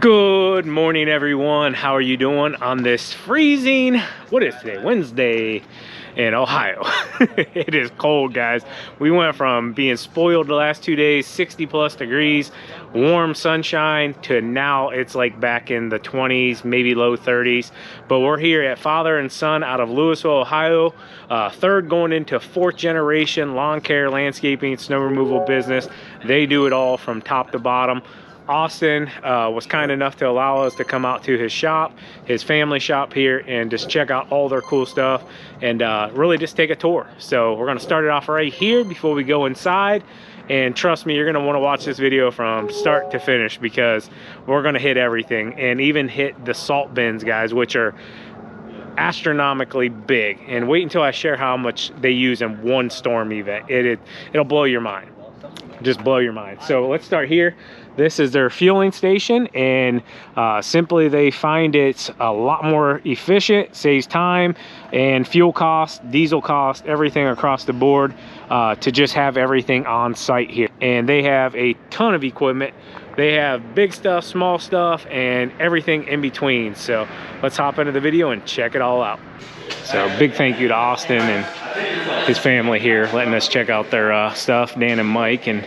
Good morning, everyone. How are you doing on this freezing, what is today, Wednesday in Ohio? It is cold, guys. We went from being spoiled the last 2 days, 60 plus degrees, warm sunshine, to now it's like back in the 20s, maybe low 30s. But we're here at Father and Son out of Louisville, Ohio. Third going into fourth generation lawn care, landscaping, snow removal business. They do it all from top to bottom. Austin was kind enough to allow us to come out to his shop, his family shop here, and just check out all their cool stuff and really just take a tour. So we're going to start it off right here before we go inside. And trust me, you're going to want to watch this video from start to finish because we're going to hit everything and even hit the salt bins, guys, which are astronomically big. And wait until I share how much they use in one storm event. It'll blow your mind. Just blow your mind. So let's start here. This is their fueling station, and simply they find it's a lot more efficient, saves time and fuel cost, diesel cost, everything across the board, to just have everything on site here. And they have a ton of equipment. They have big stuff, small stuff, and everything in between. So let's hop into the video and check it all out. So big thank you to Austin and his family here letting us check out their stuff. Dan and Mike and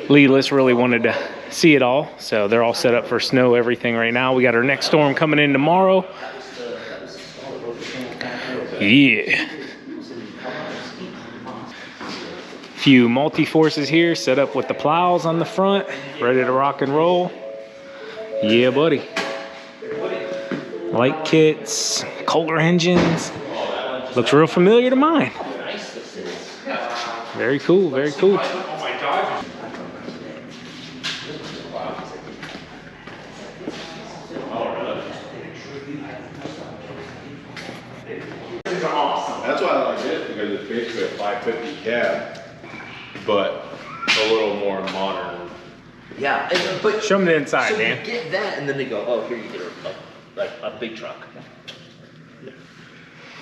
Leadless really wanted to see it all, so they're all set up for snow, everything right now. We got our next storm coming in tomorrow. Yeah. Few multi-forces here set up with the plows on the front, ready to rock and roll. Yeah, buddy. Light kits, Kohler engines. Looks real familiar to mine. Very cool, very cool. That's why I like it, because it's basically a 550 cab, but a little more modern. Yeah, but show them the inside, so Dan. You get that, and then they go, "Oh, here you get a big truck."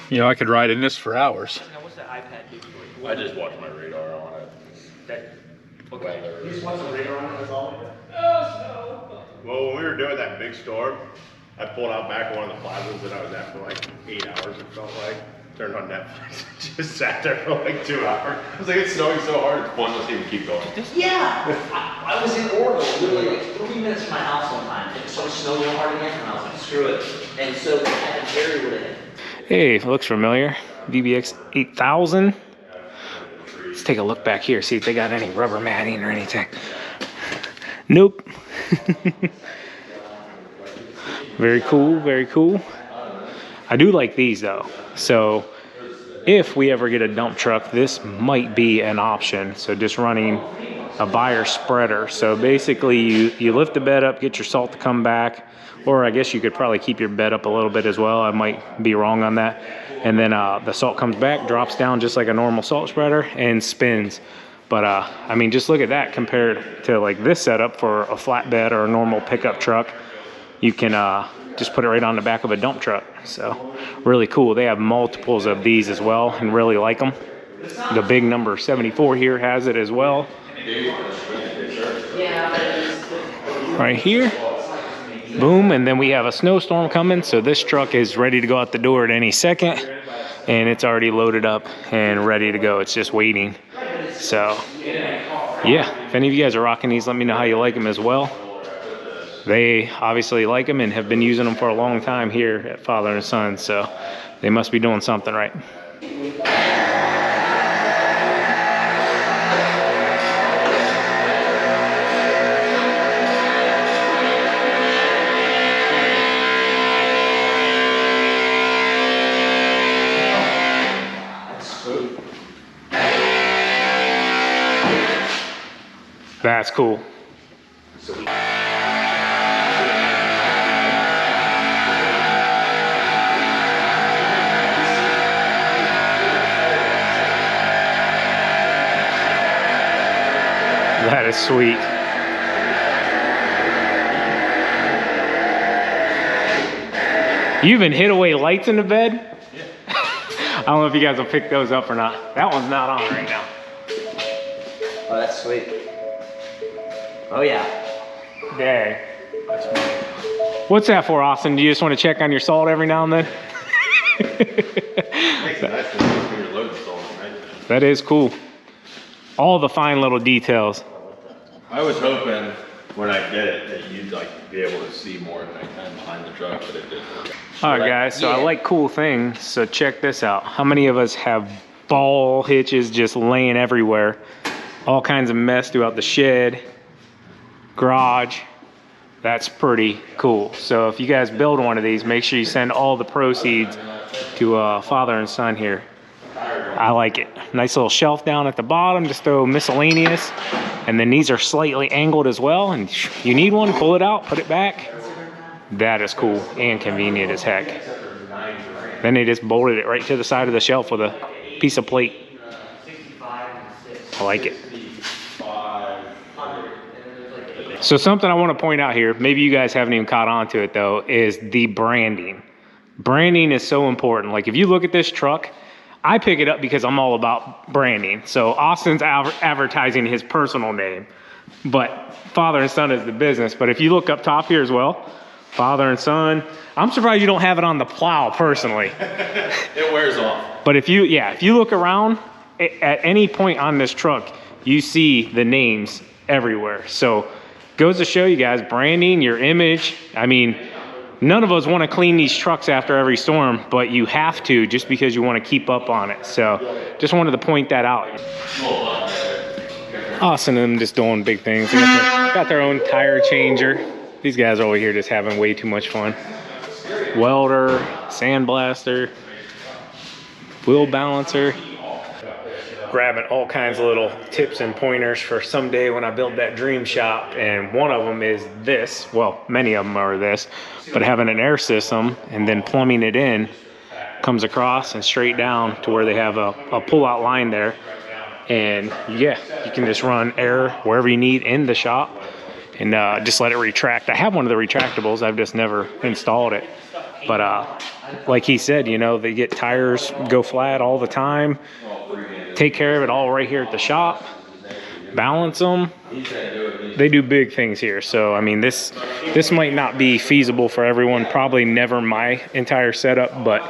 You know, I could ride in this for hours. Now, what's that iPad do for you? I just watched my radar on it. Okay. You just want some radar on it, that's all? Well, when we were doing that big storm, I pulled out back one of the plazas that I was at for like 8 hours, it felt like. Turned on Netflix, just sat there for like 2 hours. I was like, it's snowing so hard, it's pointless to even keep going. Yeah, I was in Oregon, literally like 3 minutes from my house one time. It started snowing real hard again, and I was like, screw it. And so I had to carry with it. Hey, looks familiar. VBX 8000. Let's take a look back here, see if they got any rubber matting or anything. Nope. Very cool, very cool. I do like these though. So if we ever get a dump truck, this might be an option. So just running a buyer spreader. So basically you lift the bed up, get your salt to come back, or I guess you could probably keep your bed up a little bit as well. I might be wrong on that. And then the salt comes back, drops down just like a normal salt spreader and spins. But I mean, just look at that compared to like this setup for a flatbed or a normal pickup truck. You can just put it right on the back of a dump truck. So really cool. They have multiples of these as well and really like them. The big number 74 here has it as well. Right here. Boom. And then we have a snowstorm coming. So this truck is ready to go out the door at any second. And it's already loaded up and ready to go. It's just waiting. So yeah, if any of you guys are rocking these, let me know how you like them as well. They obviously like them and have been using them for a long time here at Father and Son, so they must be doing something right. That's cool. That is sweet. You even hid away lights in the bed? Yeah. I don't know if you guys will pick those up or not. That one's not on right now. Oh, that's sweet. Oh, yeah. Dang. That's What's that for, Austin? Do you just want to check on your salt every now and then? That is cool. All the fine little details. I was hoping when I did it that you'd like be able to see more than I can behind the truck, but it didn't. All right, guys, so I like cool things, so check this out. How many of us have ball hitches just laying everywhere? All kinds of mess throughout the shed, garage. That's pretty cool. So if you guys build one of these, make sure you send all the proceeds to father and son here. I like it. Nice little shelf down at the bottom, just throw miscellaneous. And then these are slightly angled as well. And you need one, pull it out, put it back. That is cool and convenient as heck. Then they just bolted it right to the side of the shelf with a piece of plate. I like it. So something I want to point out here, maybe you guys haven't even caught on to it though, is the branding. Branding is so important. Like if you look at this truck, I pick it up because I'm all about branding. So Austin's advertising his personal name, but father and son is the business. But if you look up top here as well, father and son, I'm surprised you don't have it on the plow personally. It wears off. But if you look around at any point on this truck, you see the names everywhere. So goes to show you guys, branding, your image. I mean, none of us want to clean these trucks after every storm, but you have to just because you want to keep up on it. So just wanted to point that out. Austin and them just doing big things. They got their own tire changer. These guys are over here just having way too much fun. Welder, sandblaster, wheel balancer. Grabbing all kinds of little tips and pointers for someday when I build that dream shop. And one of them is this. Well, many of them are this, but having an air system and then plumbing it in, comes across and straight down to where they have a pull-out line there. And yeah, you can just run air wherever you need in the shop and just let it retract. I have one of the retractables. I've just never installed it. But like he said, you know, they get tires go flat all the time. Take care of it all right here at the shop. Balance them. They do big things here. So, I mean, this might not be feasible for everyone. Probably never my entire setup, but,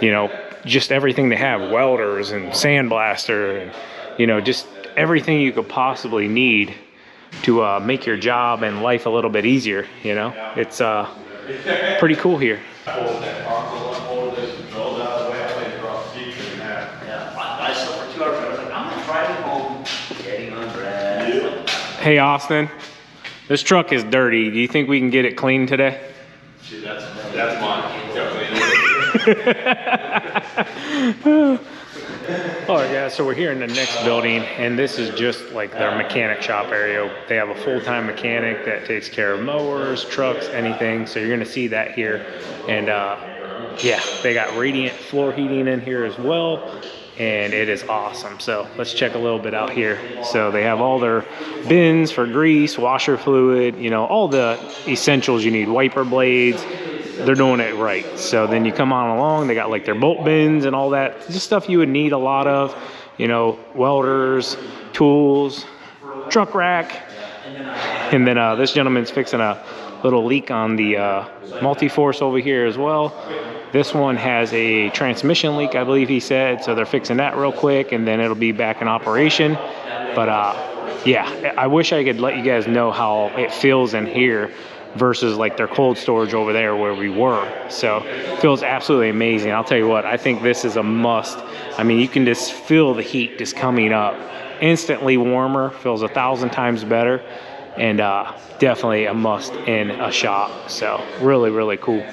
you know, just everything they have. Welders and sandblaster and, you know, just everything you could possibly need to make your job and life a little bit easier, you know. It's pretty cool here. Hey Austin, this truck is dirty. Do you think we can get it clean today? See, that's mine. All right guys, so we're here in the next building and this is just like their mechanic shop area. They have a full-time mechanic that takes care of mowers, trucks, anything. So you're gonna see that here. And yeah, they got radiant floor heating in here as well. And it is awesome. So let's check a little bit out here. So they have all their bins for grease, washer fluid, you know, all the essentials you need, wiper blades. They're doing it right. So then you come on along, they got like their bolt bins and all that, just stuff you would need a lot of, you know, welders, tools, truck rack. And then this gentleman's fixing a little leak on the multi-force over here as well. This one has a transmission leak, I believe he said, so they're fixing that real quick and then it'll be back in operation. But yeah, I wish I could let you guys know how it feels in here versus like their cold storage over there where we were. So it feels absolutely amazing. I'll tell you what, I think this is a must. I mean, you can just feel the heat just coming up. Instantly warmer, feels 1,000 times better, and definitely a must in a shop. So really, really cool.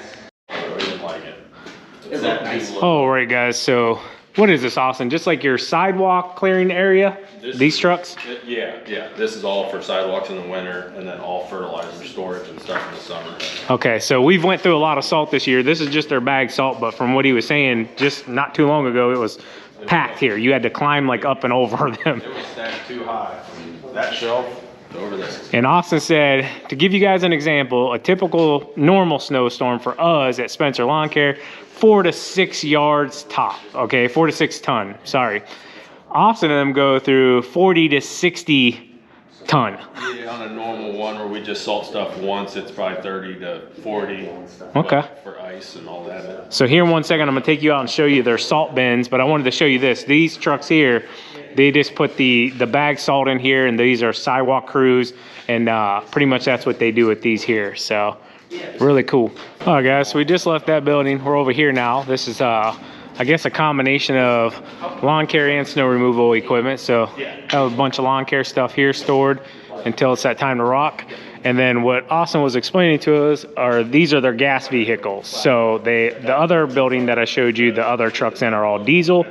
All right, guys, so what is this, Austin? Just like your sidewalk clearing area, these trucks? Yeah, this is all for sidewalks in the winter and then all fertilizer storage and stuff in the summer. Okay, so we've went through a lot of salt this year. This is just their bag salt, but from what he was saying, just not too long ago, it was packed here. You had to climb like up and over them. It was stacked too high. That shelf over this. And Austin said, to give you guys an example, a typical normal snowstorm for us at Spencer Lawn Care, 4 to 6 yards top, okay, 4 to 6 ton, sorry. Austin and them go through 40 to 60 ton. Yeah, on a normal one where we just salt stuff once, it's probably 30 to 40. Okay. For ice and all that. So here in 1 second, I'm gonna take you out and show you their salt bins, but I wanted to show you this. These trucks here, they just put the bag salt in here, and these are sidewalk crews, and pretty much that's what they do with these here. So really cool. All right, guys, so we just left that building. We're over here now. This is I guess a combination of lawn care and snow removal equipment. So I have a bunch of lawn care stuff here stored until it's that time to rock. And then what Austin was explaining to us are these are their gas vehicles. So the other building that I showed you, the other trucks in are all diesel.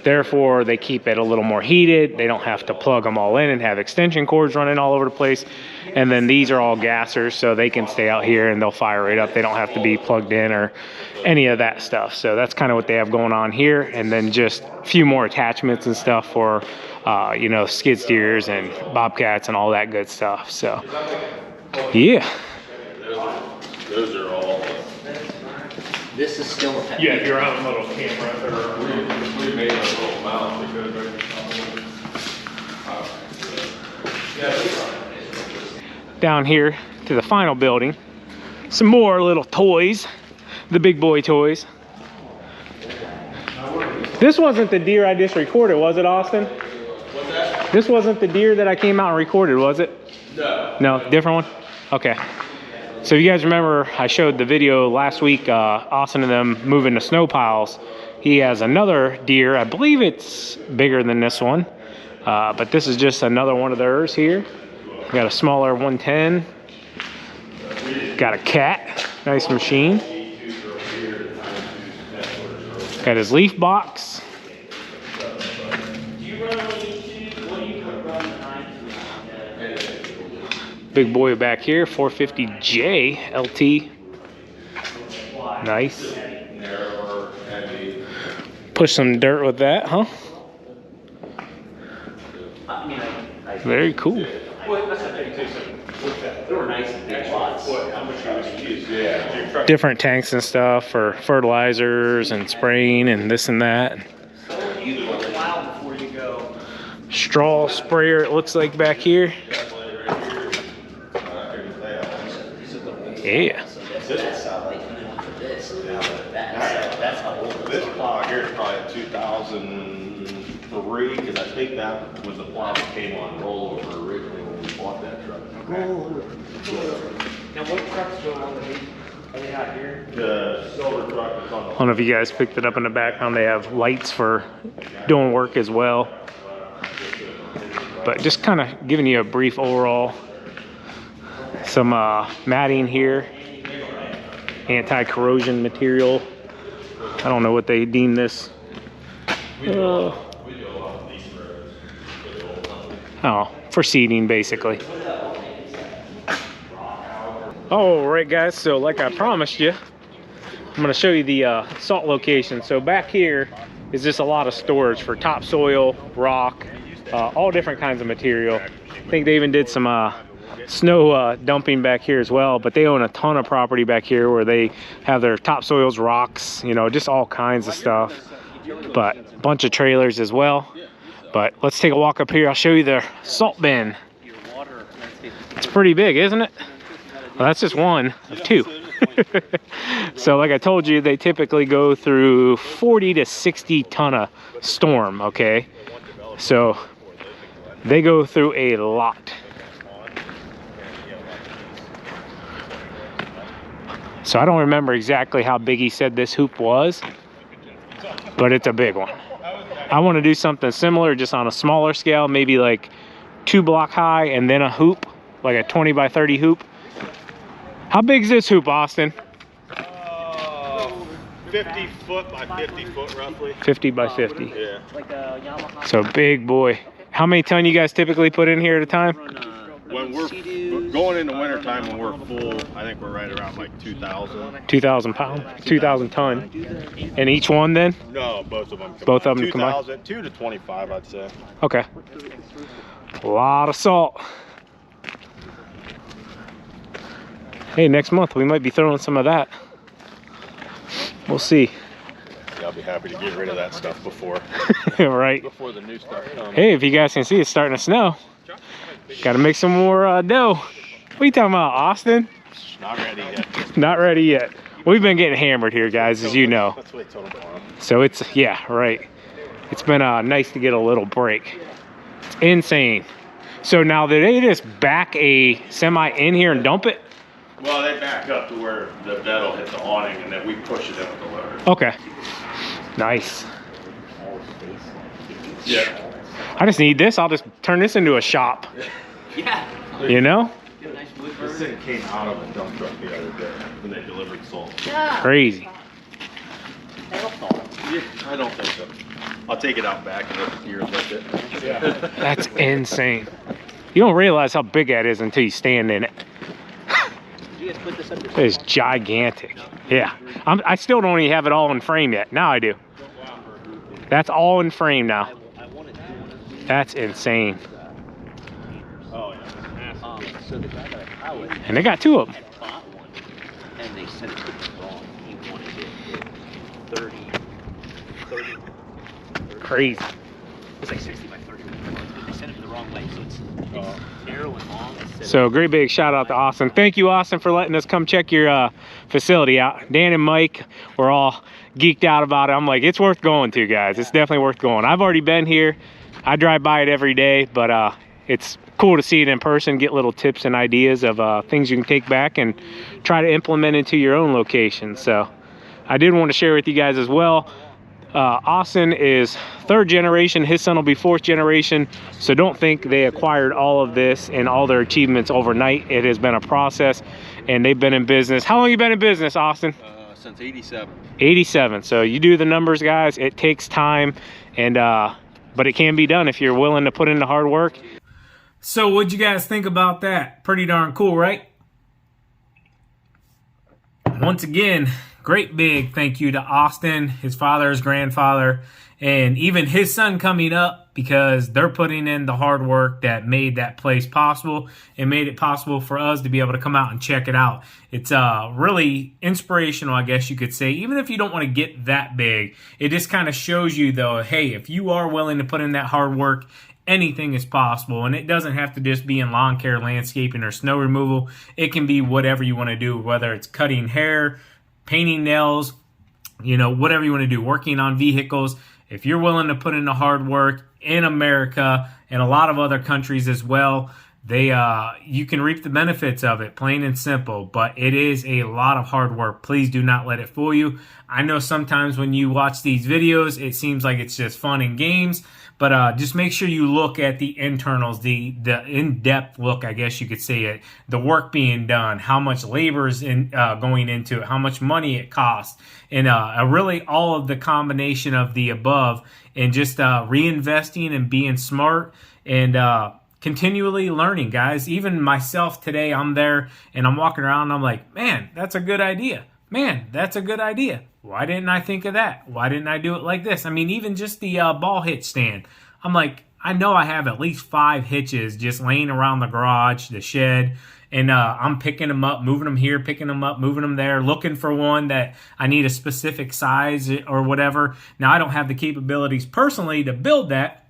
Therefore, they keep it a little more heated. They don't have to plug them all in and have extension cords running all over the place. And then these are all gassers, so they can stay out here and they'll fire right up. They don't have to be plugged in or any of that stuff. So that's kind of what they have going on here. And then just a few more attachments and stuff for, you know, skid steers and bobcats and all that good stuff. So, yeah. Those are all. This is still a Yeah, if you're on a little camera. We made a little mount because Down here to the final building, some more little toys, the big boy toys. This wasn't the deer I just recorded, was it, Austin? What's that? This wasn't the deer that I came out and recorded, was it? No. No, different one? Okay. So you guys remember I showed the video last week, Austin and them moving the snow piles. He has another deer, I believe it's bigger than this one, but this is just another one of theirs here. Got a smaller 110. Got a cat, nice machine. Got his leaf box. Big boy back here, 450J LT. Nice. Push some dirt with that, huh? Very cool. Different tanks and stuff for fertilizers and spraying and this and that. Straw sprayer, it looks like back here. Yeah. This plow here is probably 2003 because I think that was the plow that came on rollover originally when we bought that truck. Now what trucks go on they got here? The silver truck is on the. I don't know if you guys picked it up in the background. They have lights for doing work as well. But just kind of giving you a brief overall. Some matting here, anti-corrosion material. I don't know what they deem this. Oh, for seating basically. All right, guys. So like I promised you, I'm going to show you the salt location. So back here is just a lot of storage for topsoil, rock, all different kinds of material. I think they even did some snow dumping back here as well, but they own a ton of property back here where they have their topsoils, rocks, you know, just all kinds of stuff, but a bunch of trailers as well. But let's take a walk up here. I'll show you their salt bin. It's pretty big, isn't it? Well, that's just one of two. So like I told you, they typically go through 40 to 60 ton of storm, okay? So they go through a lot. So I don't remember exactly how big he said this hoop was, but it's a big one. I want to do something similar, just on a smaller scale, maybe like 2 block high and then a hoop, like a 20 by 30 hoop. How big is this hoop, Austin? 50 foot by 50 foot roughly. 50 by 50. Yeah. So big boy. How many ton you guys typically put in here at a time? When we're going into winter time, when we're full, I think we're right around like 2,000. 2,000 pounds, 2,000 ton. And each one then? No, both of them combined. Both of them combined? 2 to 25, I'd say. Okay. A lot of salt. Hey, next month we might be throwing some of that. We'll see. Yeah, I'll be happy to get rid of that stuff before. Right. Before the new stuff comes. Hey, if you guys can see, it's starting to snow. Gotta make some more dough. What are you talking about, Austin? Not ready yet. Not ready yet. We've been getting hammered here, guys, as you know. Let's wait till tomorrow. So it's, yeah, right. It's been nice to get a little break. It's insane. So now, did they just back a semi in here and dump it? Well, they back up to where the bed will hit the awning, and then we push it in with the loader. Okay. Nice. Yeah. I just need this. I'll just turn this into a shop. Yeah. You know? Get a nice wood This burner. thing came out of a dump truck the other day when they delivered salt. Yeah. Crazy. That'll fall. Yeah, I don't think so. I'll take it out back and let you lift it. Yeah. That's insane. You don't realize how big that is until you stand in it. Did you guys put this up It is gigantic. Yeah. I still don't even have it all in frame yet. Now I do. That's all in frame now. That's insane. Oh, yeah. So the guy that I was And they got two of them. had bought one, and they sent it to him wrong. He wanted it 30. Crazy. It's like 60 by 30. But they sent it the wrong way, so it's narrow and long. So great big shout out to Austin. Thank you, Austin, for letting us come check your facility out. Dan and Mike were all geeked out about it. I'm like, it's worth going to, guys. It's definitely worth going. I've already been here. I drive by it every day, but it's cool to see it in person, get little tips and ideas of things you can take back and try to implement into your own location. So I did want to share with you guys as well. Austin is 3rd generation. His son will be 4th generation. So don't think they acquired all of this and all their achievements overnight. It has been a process, and they've been in business. How long have you been in business, Austin? Since 87. 87. So you do the numbers, guys. It takes time, and but it can be done if you're willing to put in the hard work. So what'd you guys think about that? Pretty darn cool, right? Once again, great big thank you to Austin, his father, his grandfather, and even his son coming up, because they're putting in the hard work that made that place possible and made it possible for us to be able to come out and check it out. It's really inspirational, I guess you could say. Even if you don't want to get that big, it just kind of shows you, though, hey, if you are willing to put in that hard work, anything is possible. And it doesn't have to just be in lawn care, landscaping, or snow removal. It can be whatever you want to do, whether it's cutting hair, painting nails, you know, whatever you want to do, working on vehicles. If you're willing to put in the hard work in America and a lot of other countries as well, you can reap the benefits of it, plain and simple. But it is a lot of hard work. Please do not let it fool you. I know sometimes when you watch these videos, it seems like it's just fun and games. But just make sure you look at the internals, the in-depth look, I guess you could say it, the work being done, how much labor is going into it, how much money it costs, and really all of the combination of the above, and just reinvesting and being smart and continually learning, guys. Even myself today, I'm there and I'm walking around and I'm like, man, that's a good idea. Man, that's a good idea. Why didn't I think of that? Why didn't I do it like this? I mean, even just the ball hitch stand. I'm like, I know I have at least 5 hitches just laying around the garage, the shed, and I'm picking them up, moving them here, picking them up, moving them there, looking for one that I need a specific size or whatever. Now, I don't have the capabilities personally to build that,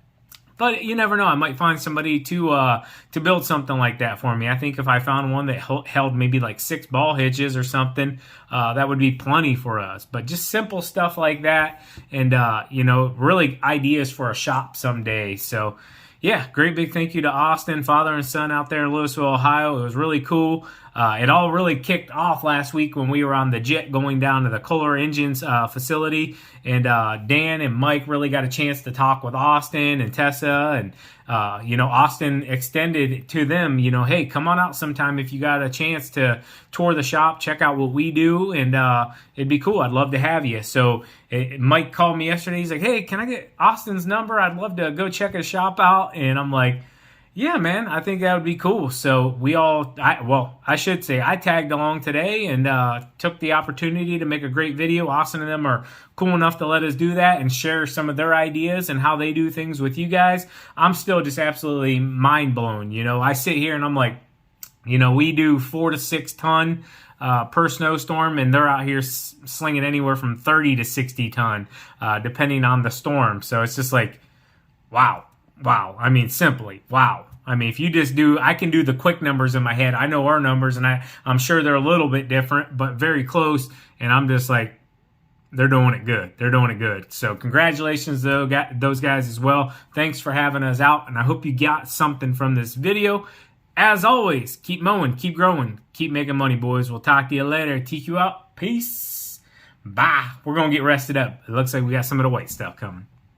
but you never know. I might find somebody to build something like that for me. I think if I found one that held maybe like 6 ball hitches or something, that would be plenty for us. But just simple stuff like that, and you know, really ideas for a shop someday. So yeah, great big thank you to Austin, father and son out there in Louisville, Ohio. It was really cool. It all really kicked off last week when we were on the jet going down to the Kohler Engines facility. And Dan and Mike really got a chance to talk with Austin and Tessa. And, you know, Austin extended to them, you know, hey, come on out sometime if you got a chance to tour the shop, check out what we do. And it'd be cool. I'd love to have you. So Mike called me yesterday. He's like, hey, can I get Austin's number? I'd love to go check his shop out. And I'm like, yeah, man, I think that would be cool. So I should say I tagged along today and took the opportunity to make a great video. Austin and them are cool enough to let us do that and share some of their ideas and how they do things with you guys. I'm still just absolutely mind blown. You know, I sit here and I'm like, you know, we do 4 to 6 ton per snowstorm, and they're out here slinging anywhere from 30 to 60 ton, depending on the storm. So it's just like, wow. I mean, simply, wow. I mean, if you just do, I can do the quick numbers in my head. I know our numbers, and I'm sure they're a little bit different, but very close. And I'm just like, they're doing it good. They're doing it good. So congratulations to those guys as well. Thanks for having us out, and I hope you got something from this video. As always, keep mowing, keep growing, keep making money, boys. We'll talk to you later. TQ out. Peace. Bye. We're going to get rested up. It looks like we got some of the white stuff coming.